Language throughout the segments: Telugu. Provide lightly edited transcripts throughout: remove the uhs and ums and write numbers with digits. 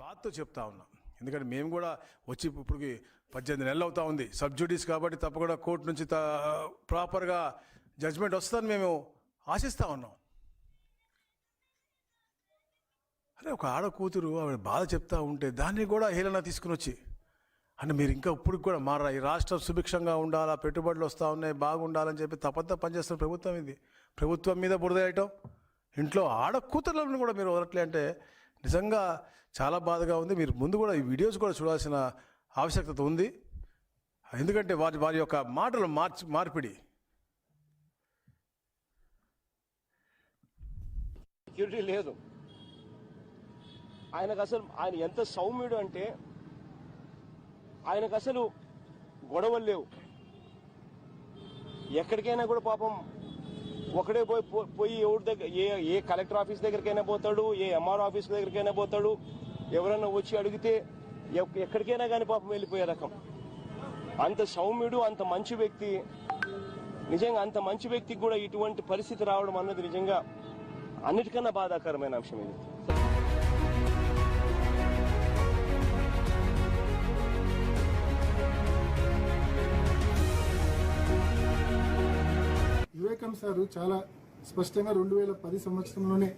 బాధతో చెప్తా ఉన్నాం. ఎందుకంటే మేము కూడా వచ్చి ఇప్పటికి 18 నెలలు అవుతా ఉంది. సబ్జుడీస్ కాబట్టి తప్పకుండా కోర్టు నుంచి ప్రాపర్గా జడ్జ్మెంట్ వస్తుందని మేము ఆశిస్తూ ఉన్నాం. అరే ఒక ఆడ కూతురు ఆవిడ బాధ చెప్తా ఉంటే దాన్ని కూడా హేళన తీసుకుని వచ్చి అంటే మీరు ఇంకా ఇప్పుడు కూడా మారా, ఈ రాష్ట్రం సుభిక్షంగా ఉండాలా, పెట్టుబడులు వస్తూ ఉన్నాయి, బాగుండాలని చెప్పి తప్పంతా పనిచేస్తున్న ప్రభుత్వం ఇది. ప్రభుత్వం మీద బురద వేయటం, ఇంట్లో ఆడ కూతుర్లను కూడా మీరు వదలట్లే అంటే నిజంగా చాలా బాధగా ఉంది. మీరు ముందు కూడా ఈ వీడియోస్ కూడా చూడాల్సిన ఆవశ్యకత ఉంది. ఎందుకంటే వారి యొక్క మాటలు మార్పిడి. సెక్యూరిటీ లేదు ఆయనకు. అసలు ఆయన ఎంత సౌమ్యుడు అంటే ఆయనకు అసలు గొడవలు లేవు. ఎక్కడికైనా కూడా పాపం ఒకడే పోయి ఎవరి దగ్గర ఏ కలెక్టర్ ఆఫీస్ దగ్గరికైనా పోతాడు, ఏ ఎంఆర్ ఆఫీస్ దగ్గరికైనా పోతాడు. ఎవరైనా వచ్చి అడిగితే ఎక్కడికైనా కానీ పాపం వెళ్ళిపోయే రకం. అంత సౌమ్యుడు, అంత మంచి వ్యక్తి. నిజంగా అంత మంచి వ్యక్తికి కూడా ఇటువంటి పరిస్థితి రావడం అన్నది నిజంగా అన్నిటికన్నా బాధాకరమైన అంశం ఇది. వివేకం సార్ చాలా స్పష్టంగా 2010 సంవత్సరంలోనే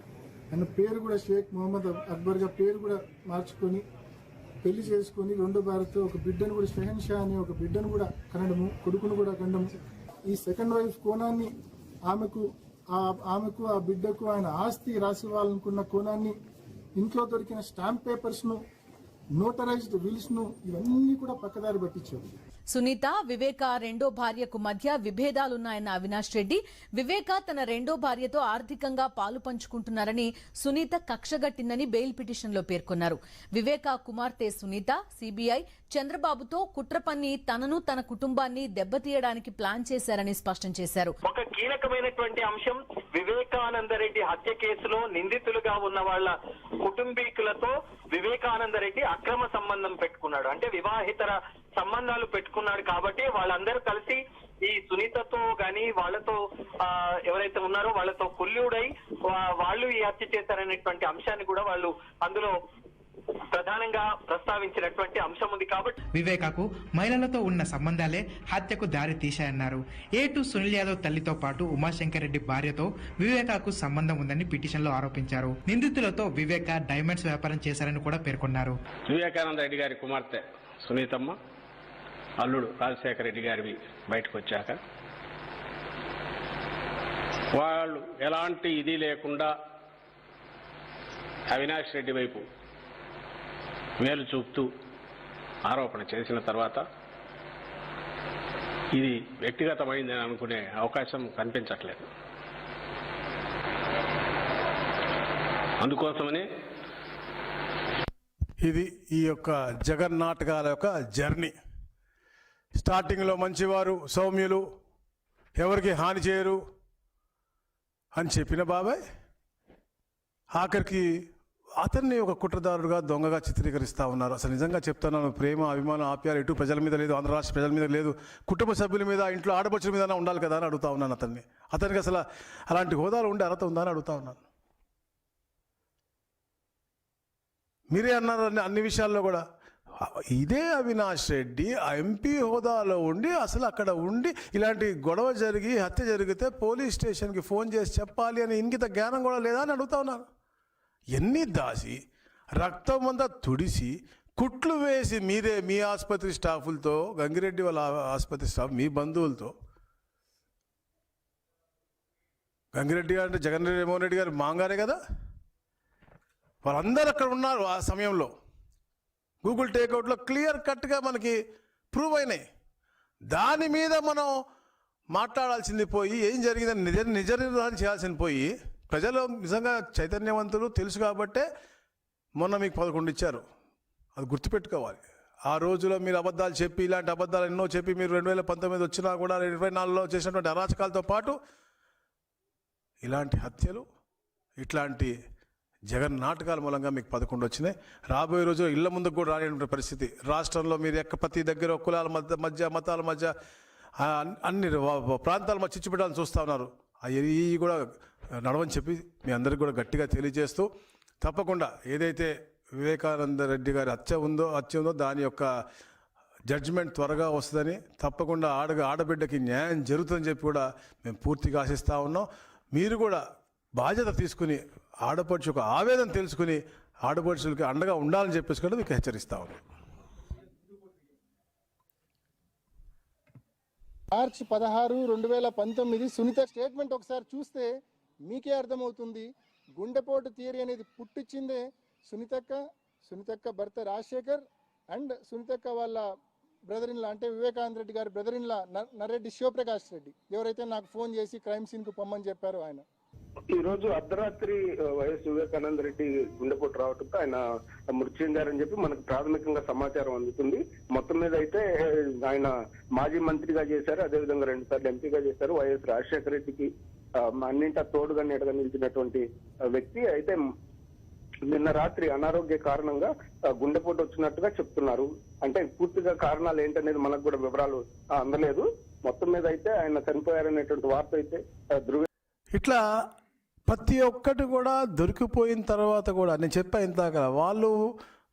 ఆయన పేరు కూడా షేక్ మొహమ్మద్ అక్బర్గా పేరు కూడా మార్చుకొని పెళ్లి చేసుకొని రెండో భార్యతో ఒక బిడ్డను కూడా షెహన్ షా అనే ఒక బిడ్డను కూడా కనడము, కొడుకును కూడా కనడము. ఈ సెకండ్ వైఫ్ కోణాన్ని ఆమెకు ఆ బిడ్డకు ఆయన ఆస్తి రాసివ్వాలనుకున్న కోణాన్ని, ఇంట్లో దొరికిన స్టాంప్ పేపర్స్ ను, నోటరైజ్డ్ విల్స్ ను ఇవన్నీ కూడా పక్కదారి పట్టించారు. సునీత, వివేక రెండో భార్యకు మధ్య విభేదాలున్నాయన్న అవినాష్ రెడ్డి, వివేక తన రెండో భార్యతో ఆర్థికంగా పాలు పంచుకుంటున్నారని సునీత కక్షగట్టిందని బెయిల్ పిటిషన్లో పేర్కొన్నారు. వివేక కుమార్తె సునీత సిబిఐ చంద్రబాబుతో కుట్ర పన్ని తనను తన కుటుంబాన్ని దెబ్బతీయడానికి ప్లాన్ చేశారని స్పష్టం చేశారు. ఒక కీలకమైనటువంటి అంశం, వివేకానందరెడ్డి హత్య కేసులో నిందితులుగా ఉన్న వాళ్ళ కుటుంబీకులతో వివేకానందరెడ్డి అక్రమ సంబంధం పెట్టుకున్నాడు. అంటే వివాహితర సంబంధాలు పెట్టుకున్నాడు. కాబట్టి వాళ్ళందరూ కలిసి ఈ సునీతతో గాని వాళ్ళతో ఎవరైతే ఉన్నారో వాళ్ళతో కుల్లుడై వాళ్ళు ఈ హత్య చేశారనేటువంటి అంశాన్ని కూడా వాళ్ళు అందులో ప్రధానంగా ప్రస్తావించినటువంటి అంశం ఉంది. కాబట్టి వివేకాకు మహిళలతో ఉన్న సంబంధాలే హత్యకు దారి తీశాయన్నారు. A2 సునీల్ యాదవ్ తల్లితో పాటు ఉమాశంకర్ రెడ్డి భార్యతో వివేకాకు సంబంధం ఉందని పిటిషన్లో ఆరోపించారు. నిందితులతో వివేక డైమండ్స్ వ్యాపారం చేశారని కూడా పేర్కొన్నారు. వివేకానంద రెడ్డి గారి కుమార్తె సునీతమ్మ, అల్లుడు రాజశేఖర రెడ్డి గారివి బయటకు వచ్చాక వాళ్ళు ఎలాంటి ఇది లేకుండా అవినాష్ రెడ్డి వైపు వేలు చూపుతూ ఆరోపణ చేసిన తర్వాత ఇది వ్యక్తిగతమైందని అనుకునే అవకాశం కనిపించట్లేదు. అందుకోసమనే ఇది ఈ యొక్క జగన్ నాటకాల యొక్క జర్నీ. స్టార్టింగ్లో మంచివారు, సౌమ్యులు, ఎవరికి హాని చేయరు అని చెప్పిన బాబాయ్ ఆఖరికి అతన్ని ఒక కుట్రదారుడుగా, దొంగగా చిత్రీకరిస్తూ ఉన్నారు. అసలు నిజంగా చెప్తున్నాను, ప్రేమ, అభిమానం, ఆప్యాలు ఎటు ప్రజల మీద లేదు, ఆంధ్ర రాష్ట్ర ప్రజల మీద లేదు, కుటుంబ సభ్యుల మీద, ఇంట్లో ఆడపడుచుల మీద ఉండాలి కదా అని అడుగుతా ఉన్నాను. అతనికి అసలు అలాంటి హోదాలు ఉండే అర్హత ఉందా అని అడుగుతా ఉన్నాను. మీరే అన్నారు అన్ని విషయాల్లో కూడా. ఇదే అవినాష్ రెడ్డి ఎంపీ హోదాలో ఉండి అసలు అక్కడ ఉండి ఇలాంటి గొడవ జరిగి హత్య జరిగితే పోలీస్ స్టేషన్కి ఫోన్ చేసి చెప్పాలి అని ఇంగిత జ్ఞానం కూడా లేదా అని అడుగుతా ఉన్నాను. ఎన్ని దాసి రక్తం అంతా తుడిసి కుట్లు వేసి మీరే మీ ఆసుపత్రి స్టాఫులతో, గంగిరెడ్డి వాళ్ళ ఆసుపత్రి స్టాఫ్, మీ బంధువులతో, గంగిరెడ్డి గారు అంటే జగన్మోహన్ రెడ్డి గారు మాంగారే కదా, వాళ్ళందరూ అక్కడ ఉన్నారు ఆ సమయంలో. గూగుల్ టేక్అవుట్లో క్లియర్ కట్గా మనకి ప్రూవ్ అయినాయి. దాని మీద మనం మాట్లాడాల్సింది పోయి ఏం జరిగిందని నిజ నిర్ధారణ చేయాల్సింది పోయి, ప్రజలు నిజంగా చైతన్యవంతులు తెలుసు కాబట్టే మొన్న మీకు 11 ఇచ్చారు. అది గుర్తుపెట్టుకోవాలి. ఆ రోజులో మీరు అబద్ధాలు చెప్పి, ఇలాంటి అబద్ధాలు ఎన్నో చెప్పి మీరు 2019 వచ్చినా కూడా 24లో చేసినటువంటి అరాచకాలతో పాటు ఇలాంటి హత్యలు, ఇట్లాంటి జగన్ నాటకాల మూలంగా మీకు 11 వచ్చినాయి. రాబోయే రోజుల్లో ఇళ్ల ముందుకు కూడా రాని పరిస్థితి. రాష్ట్రంలో మీరు ప్రతి దగ్గర కులాల మధ్య మతాల మధ్య అన్ని ప్రాంతాల మధ్య చిచ్చు పెట్టాలని చూస్తూ ఉన్నారు. అవి కూడా నడవని చెప్పి మీ అందరికీ కూడా గట్టిగా తెలియజేస్తూ, తప్పకుండా ఏదైతే వివేకానంద రెడ్డి గారి హత్య ఉందో దాని యొక్క జడ్జిమెంట్ త్వరగా వస్తుందని, తప్పకుండా ఆడబిడ్డకి న్యాయం జరుగుతుందని చెప్పి కూడా మేము పూర్తిగా ఆశిస్తూ ఉన్నాం. మీరు కూడా బాధ్యత తీసుకుని ఆడపడుచు ఒక ఆవేదన తెలుసుకుని ఆడపడుచులకి అండగా ఉండాలని చెప్పేసి కూడా మీకు హెచ్చరిస్తా ఉన్నాం. మార్చి 16, 2019 సునీత స్టేట్మెంట్ ఒకసారి చూస్తే మీకే అర్థమవుతుంది. గుండెపోటు థియరీ అనేది పుట్టించిందే సునీతక్క భర్త రాజశేఖర్ అండ్ సునీతక్క వాళ్ళ బ్రదర్ ఇన్ లా, అంటే వివేకానంద రెడ్డి గారి brother in law Narreddy Shivprakash Reddy, ఎవరైతే నాకు ఫోన్ చేసి క్రైమ్ సీన్ కు పొమ్మని చెప్పారో ఆయన. ఈ రోజు అర్ధరాత్రి వైఎస్ వివేకానంద రెడ్డి గుండెపోటు రావడంతో ఆయన మృతి చెందారని చెప్పి మనకు ప్రాథమికంగా సమాచారం అందుతుంది. మొత్తం మీద అయితే ఆయన మాజీ మంత్రిగా చేశారు, అదేవిధంగా 2 సార్లు ఎంపీగా చేశారు. వైఎస్ రాజశేఖర రెడ్డికి అన్నింటా తోడుగా నీడగా నిలిచినటువంటి వ్యక్తి. అయితే నిన్న రాత్రి అనారోగ్య కారణంగా గుండెపోటు వచ్చినట్టుగా చెప్తున్నారు. అంటే పూర్తిగా కారణాలు ఏంటనేది మనకు కూడా వివరాలు అందలేదు. మొత్తం మీద అయితే ఆయన చనిపోయారనేటువంటి వార్త అయితే ఇట్లా ప్రతి ఒక్కటి కూడా దొరికిపోయిన తర్వాత కూడా నేను చెప్పా ఇంతాక, వాళ్ళు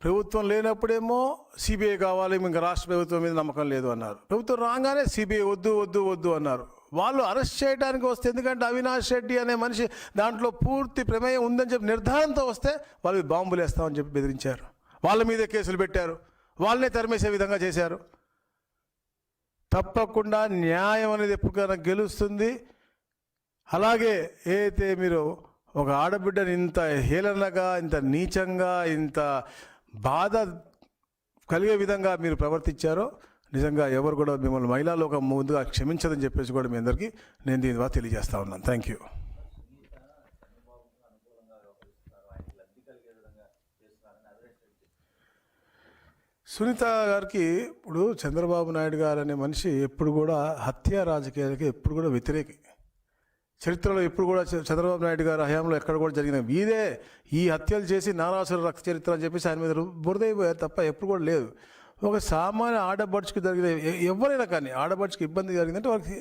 ప్రభుత్వం లేనప్పుడేమో సిబిఐ కావాలి, ఇంకా రాష్ట్ర ప్రభుత్వం మీద నమ్మకం లేదు అన్నారు. ప్రభుత్వం రాగానే సిబిఐ వద్దు అన్నారు. వాళ్ళు అరెస్ట్ చేయడానికి వస్తే, ఎందుకంటే అవినాష్ రెడ్డి అనే మనిషి దాంట్లో పూర్తి ప్రమేయం ఉందని చెప్పి నిర్ధారణతో వస్తే వాళ్ళకి బాంబులు వేస్తామని చెప్పి బెదిరించారు. వాళ్ళ మీదే కేసులు పెట్టారు, వాళ్ళనే తరిమేసే విధంగా చేశారు. తప్పకుండా న్యాయం అనేది ఎప్పటికైనా గెలుస్తుంది. అలాగే ఏదైతే మీరు ఒక ఆడబిడ్డని ఇంత హేళనగా, ఇంత నీచంగా, ఇంత బాధ కలిగే విధంగా మీరు ప్రవర్తించారో నిజంగా ఎవరు కూడా మిమ్మల్ని మహిళా లోకం ముందుగా క్షమించదని చెప్పేసి కూడా మీ అందరికీ నేను దీని ద్వారా తెలియజేస్తా ఉన్నాను. Thank you. సునీత గారికి ఇప్పుడు చంద్రబాబు నాయుడు గారు అనే మనిషి ఎప్పుడు కూడా హత్య రాజకీయాలకి ఎప్పుడు కూడా వ్యతిరేకి. చరిత్రలో ఎప్పుడు కూడా చంద్రబాబు నాయుడు గారి హయాంలో ఎక్కడ కూడా జరిగిన ఇదే ఈ హత్యలు చేసి నారాసుర రక్త చరిత్ర అని చెప్పేసి ఆయన మీద బురదైపోయారు తప్ప ఎప్పుడు కూడా లేదు. ఒక సామాన్య ఆడబడుచుకు జరిగిన ఎవరైనా కానీ ఆడబడుచుకు ఇబ్బంది జరిగిందంటే వాళ్ళకి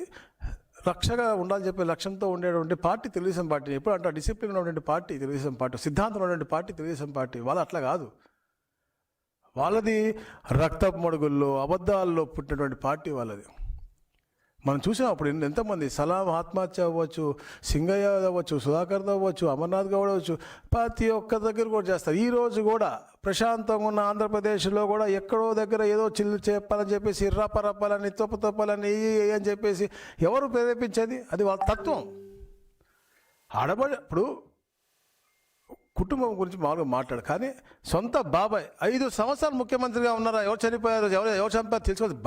రక్షగా ఉండాలని చెప్పే లక్ష్యంతో ఉండేటువంటి పార్టీ తెలుగుదేశం పార్టీ. ఎప్పుడు అంటే డిసిప్లిన్ ఉన్నటువంటి పార్టీ తెలుగుదేశం పార్టీ, సిద్ధాంతం ఉన్నటువంటి పార్టీ తెలుగుదేశం పార్టీ. వాళ్ళు అట్లా కాదు, వాళ్ళది రక్తపు మడుగుల్లో అబద్ధాల్లో పుట్టినటువంటి పార్టీ వాళ్ళది. మనం చూసాం అప్పుడు ఎంతమంది సలాం ఆత్మహత్య అవ్వచ్చు, సింగయ్య అవ్వచ్చు, సుధాకర్ అవ్వచ్చు, అమర్నాథ్ గౌడ్ అవ్వచ్చు, ప్రతి ఒక్క దగ్గర కూడా చేస్తారు. ఈరోజు కూడా ప్రశాంతంగా ఉన్న ఆంధ్రప్రదేశ్లో కూడా ఎక్కడో దగ్గర ఏదో చిల్లు చెప్పాలని చెప్పేసి ఇర్రాపరప్పాలని తొప్పలని అని చెప్పేసి ఎవరు ప్రేరేపించేది? అది వాళ్ళ తత్వం. ఇప్పుడు కుటుంబం గురించి మామూలుగా మాట్లాడు, కానీ సొంత బాబాయ్ 5 సంవత్సరాలు ముఖ్యమంత్రిగా ఉన్నారా, ఎవరు చనిపోయారు, ఎవరు చంపారు తెలుసుకోవచ్చు.